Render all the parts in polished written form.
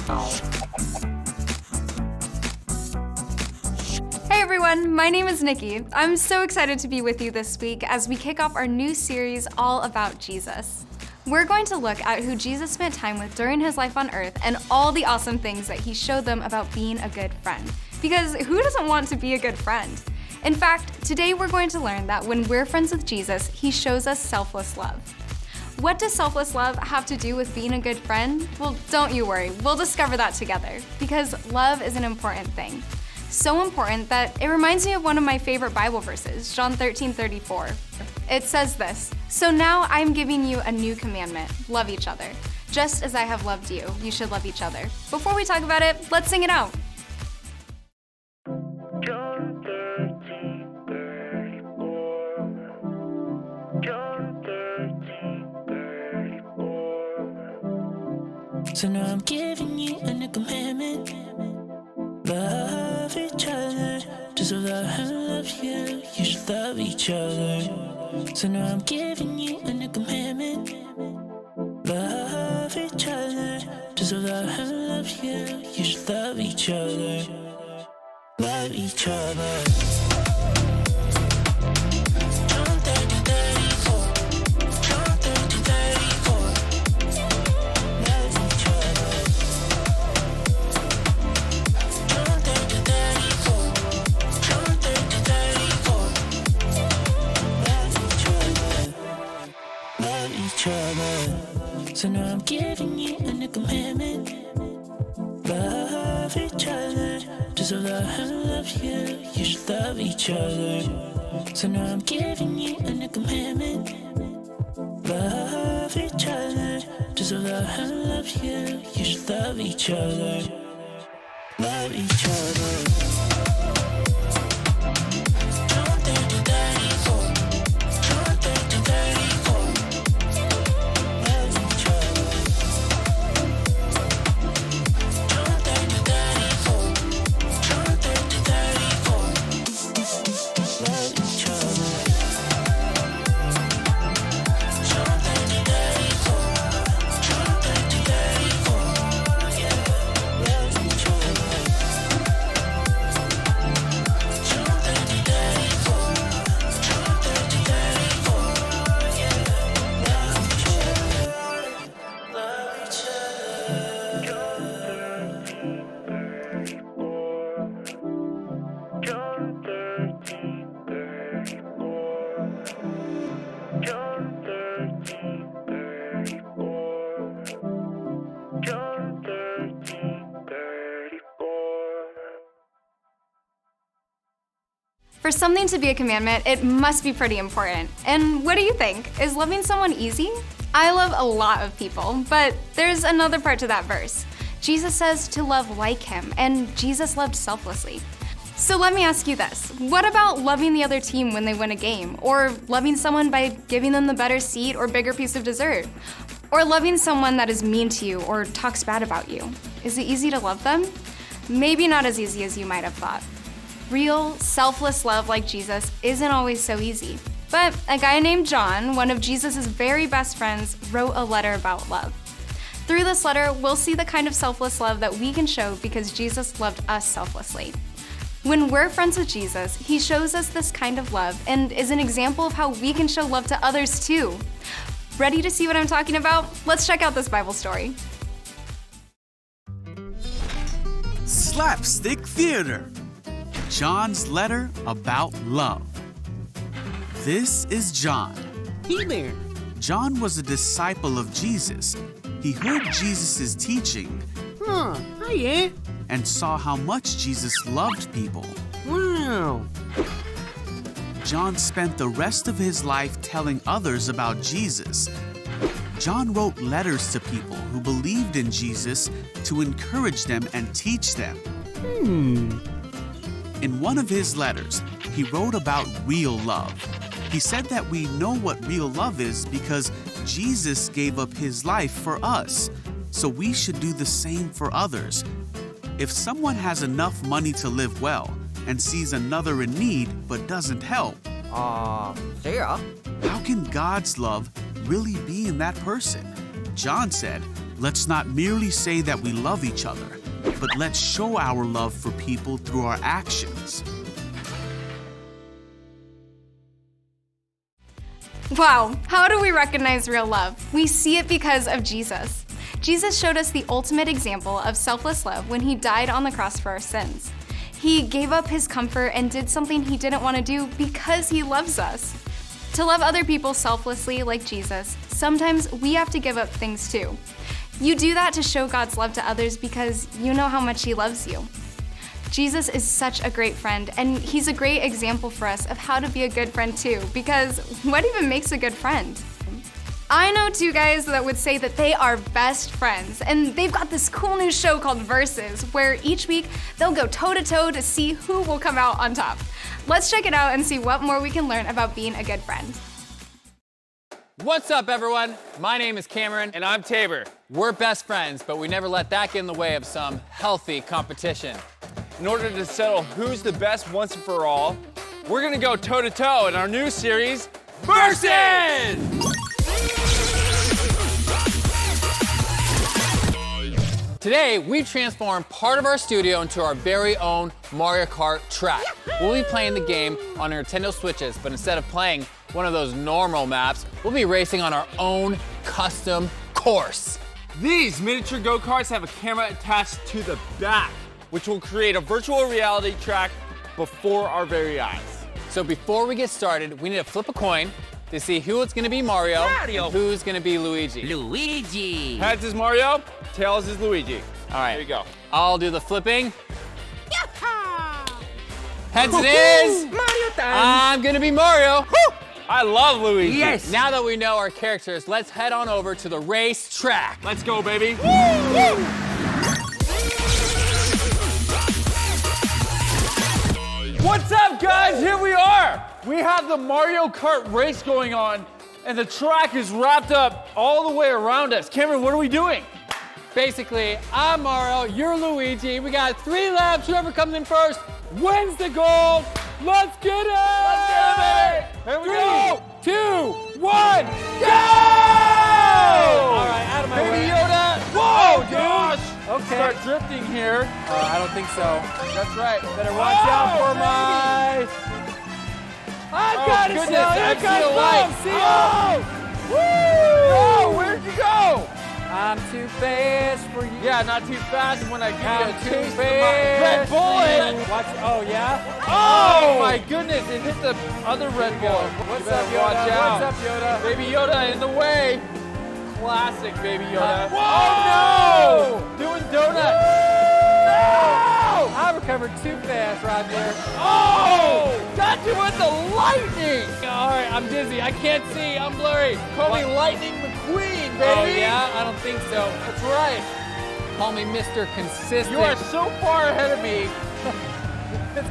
Hey everyone, my name is Nikki. I'm so excited to be with you this week as we kick off our new series all about Jesus. We're going to look at who Jesus spent time with during his life on earth and all the awesome things that he showed them about being a good friend. Because who doesn't want to be a good friend? In fact, today we're going to learn that when we're friends with Jesus, he shows us selfless love. What does selfless love have to do with being a good friend? Well, don't you worry, we'll discover that together, because love is an important thing. So important that it reminds me of one of my favorite Bible verses, John 13:34. It says this, "So now I'm giving you a new commandment, love each other. Just as I have loved you, you should love each other." Before we talk about it, let's sing it out. John 13:34. John 13:34. So now I'm giving you a new commandment. Love each other. Just as I have loved you, you should love each other. So now I'm giving you a new commandment. Love each other. Just as I have loved you, you should love each other. Love each other. John 13:34. John 13:34. Love each other. John 13:34. John 13:34. Love each other. Love each other. So now I'm giving you a new commandment. Love each other. Just as I have loved you, you should love each other. So now I'm giving you a new commandment. Love each other. Just as I have loved you, you should love each other. Love each other. John 13:34. John 13:34. Love each other. John 13:34. John 13:34. Love each other. John 13:34. John 13:34. Yeah. Love each other. John 13:34. John 13:34. Yeah. Love each other. Love each other. John 13:34. John 13:34. John 13:34. For something to be a commandment, it must be pretty important. And what do you think? Is loving someone easy? I love a lot of people, but there's another part to that verse. Jesus says to love like him, and Jesus loved selflessly. So let me ask you this. What about loving the other team when they win a game? Or loving someone by giving them the better seat or bigger piece of dessert? Or loving someone that is mean to you or talks bad about you? Is it easy to love them? Maybe not as easy as you might have thought. Real, selfless love like Jesus isn't always so easy. But a guy named John, one of Jesus' very best friends, wrote a letter about love. Through this letter, we'll see the kind of selfless love that we can show because Jesus loved us selflessly. When we're friends with Jesus, he shows us this kind of love and is an example of how we can show love to others too. Ready to see what I'm talking about? Let's check out this Bible story. Slapstick Theater. John's letter about love. This is John. Hey there. John was a disciple of Jesus. He heard Jesus' teaching Hiya. and saw how much Jesus loved people. Wow. John spent the rest of his life telling others about Jesus. John wrote letters to people who believed in Jesus to encourage them and teach them. In one of his letters, he wrote about real love. He said that we know what real love is because Jesus gave up his life for us, so we should do the same for others. If someone has enough money to live well and sees another in need but doesn't help, Yeah. how can God's love really be in that person? John said, Let's not merely say that we love each other, but let's show our love for people through our actions. Wow, how do we recognize real love? We see it because of Jesus. Jesus showed us the ultimate example of selfless love when he died on the cross for our sins. He gave up his comfort and did something he didn't want to do because he loves us. To love other people selflessly like Jesus, sometimes we have to give up things too. You do that to show God's love to others because you know how much he loves you. Jesus is such a great friend, and he's a great example for us of how to be a good friend too, because what even makes a good friend? I know two guys that would say that they are best friends, and they've got this cool new show called Versus, where each week they'll go toe-to-toe to see who will come out on top. Let's check it out and see what more we can learn about being a good friend. What's up, everyone? My name is Cameron. And I'm Tabor. We're best friends, but we never let that get in the way of some healthy competition. In order to settle who's the best once and for all, we're gonna go toe-to-toe in our new series, Versus! Today, we transformed part of our studio into our very own Mario Kart track. We'll be playing the game on our Nintendo Switches, but instead of playing one of those normal maps, we'll be racing on our own custom course. These miniature go-karts have a camera attached to the back, which will create a virtual reality track before our very eyes. So before we get started, we need to flip a coin to see who it's gonna be Mario, and who's gonna be Luigi. Luigi. Heads is Mario, tails is Luigi. All right. There you go. I'll do the flipping. Heads it is. Mario time. I'm gonna be Mario. I love Luigi. Yes. Now that we know our characters, let's head on over to the race track. Let's go, baby. What's up, guys? Here we are. We have the Mario Kart race going on, and the track is wrapped up all the way around us. Cameron, what are we doing? Basically, I'm Mario, you're Luigi. We got 3 laps. Whoever comes in first wins the gold. Let's get it! Let's get it, baby! Here we go! 3, 2, 1, go! All right, out of my Baby way. Yoda! Whoa, gosh! Okay. Start drifting here. I don't think so. That's right. Better watch out for my... I've got it, goodness, Sal. I Here see comes a light. Mom. See ya. Oh, where'd you go? I'm too fast for you. Yeah, not too fast when I give you I'm a too taste of my fast. Red Bull. Watch. Oh, yeah? Oh my goodness, it hit the other Red Bull. What's You better up, Yoda? watch out. What's up, Yoda? Baby Yoda in the way. Classic Baby Yoda. Whoa! Oh no! Doing donuts. No! I recovered too fast right there. Oh! Got you with the lightning! All right, I'm dizzy. I can't see. I'm blurry. Call me Lightning McQueen, baby! Oh, yeah? I don't think so. That's right. Call me Mr. Consistent. You are so far ahead of me. It's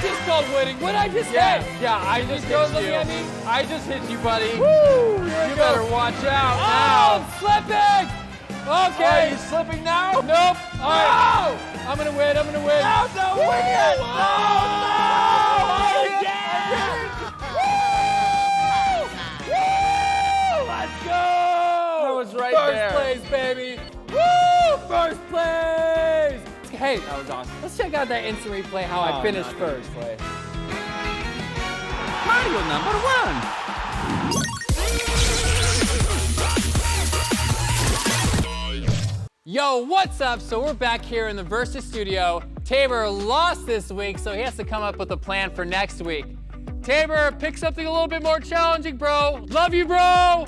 just called winning. What I just Yeah, hit? yeah, I just Girls hit looking you. at me? I just hit you, buddy. Woo! Here You we go. better watch out Oh, now. I'm slipping! Okay. Okay. Are you slipping now? Nope. All right. No! I'm gonna win. I'm gonna win. No, no, win it! Oh, No! Woo! Let's go! That was right First there. place, baby. Woo! First place! Hey, That was awesome. let's check out that instant replay how I finished not first. Mario number 1. Yo, what's up? So we're back here in the Versus studio. Tabor lost this week, so he has to come up with a plan for next week. Tabor, pick something a little bit more challenging, bro. Love you, bro.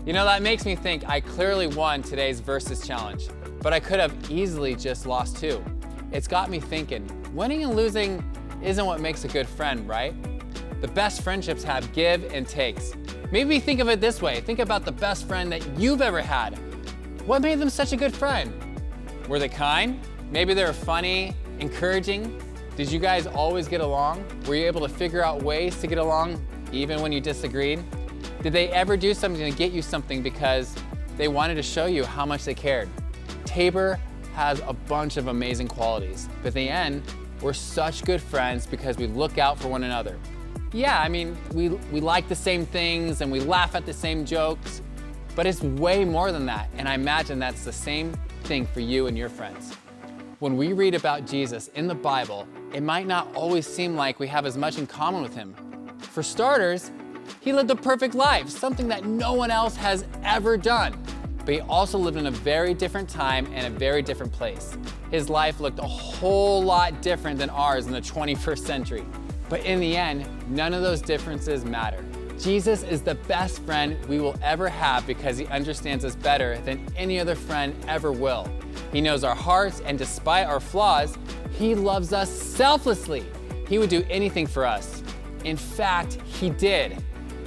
You know, that makes me think I clearly won today's Versus challenge, but I could have easily just lost too. It's got me thinking, winning and losing isn't what makes a good friend, right? The best friendships have give and takes. Maybe think of it this way. Think about the best friend that you've ever had. What made them such a good friend? Were they kind? Maybe they were funny, encouraging? Did you guys always get along? Were you able to figure out ways to get along even when you disagreed? Did they ever do something to get you something because they wanted to show you how much they cared? Tabor has a bunch of amazing qualities, but in the end, we're such good friends because we look out for one another. Yeah, I mean, we like the same things and we laugh at the same jokes, But it's way more than that, and I imagine that's the same thing for you and your friends. When we read about Jesus in the Bible, it might not always seem like we have as much in common with him. For starters, he lived a perfect life, something that no one else has ever done. But he also lived in a very different time and a very different place. His life looked a whole lot different than ours in the 21st century. But in the end, none of those differences matter. Jesus is the best friend we will ever have because he understands us better than any other friend ever will. He knows our hearts, and despite our flaws, he loves us selflessly. He would do anything for us. In fact, he did.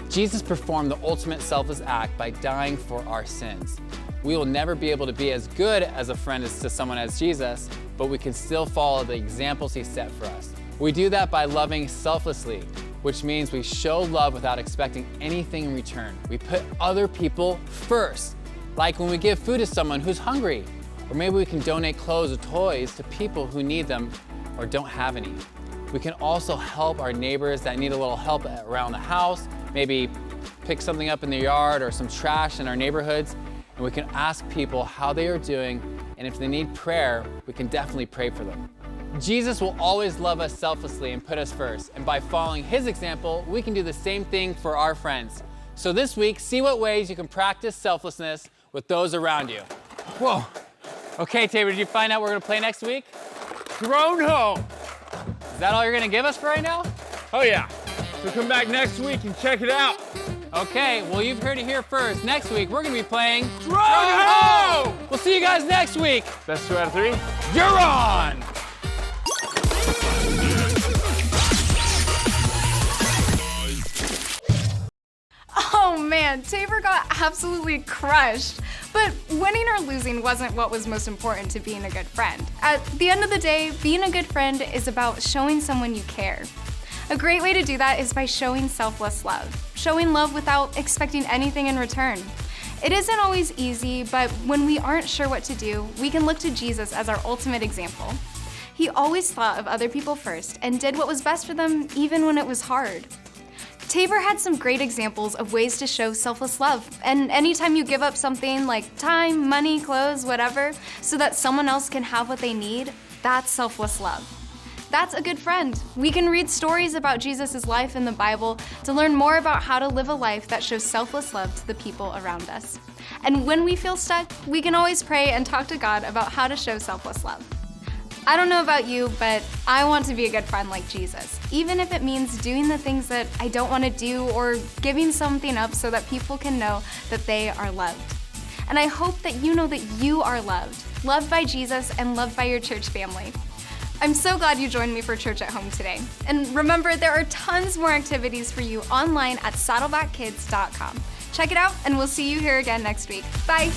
Jesus performed the ultimate selfless act by dying for our sins. We will never be able to be as good as a friend as to someone as Jesus, but we can still follow the examples he set for us. We do that by loving selflessly, which means we show love without expecting anything in return. We put other people first, like when we give food to someone who's hungry, or maybe we can donate clothes or toys to people who need them or don't have any. We can also help our neighbors that need a little help around the house, maybe pick something up in the yard or some trash in our neighborhoods, and we can ask people how they are doing, and if they need prayer, we can definitely pray for them. Jesus will always love us selflessly and put us first, and by following his example, we can do the same thing for our friends. So this week, see what ways you can practice selflessness with those around you. Whoa. Okay, Tabor, did you find out what we're gonna play next week? Drone home. Is that all you're gonna give us for right now? Oh yeah. So come back next week and check it out. Okay, well you've heard it here first. Next week, we're gonna be playing Drone home! We'll see you guys next week. Best 2 out of 3. You're on! Oh man, Tabor got absolutely crushed. But winning or losing wasn't what was most important to being a good friend. At the end of the day, being a good friend is about showing someone you care. A great way to do that is by showing selfless love. Showing love without expecting anything in return. It isn't always easy, but when we aren't sure what to do, we can look to Jesus as our ultimate example. He always thought of other people first and did what was best for them even when it was hard. Tabor had some great examples of ways to show selfless love, and anytime you give up something like time, money, clothes, whatever, so that someone else can have what they need, that's selfless love. That's a good friend. We can read stories about Jesus' life in the Bible to learn more about how to live a life that shows selfless love to the people around us. And when we feel stuck, we can always pray and talk to God about how to show selfless love. I don't know about you, but I want to be a good friend like Jesus, even if it means doing the things that I don't want to do or giving something up so that people can know that they are loved. And I hope that you know that you are loved by Jesus and loved by your church family. I'm so glad you joined me for Church at Home today. And remember, there are tons more activities for you online at saddlebackkids.com. Check it out, and we'll see you here again next week. Bye.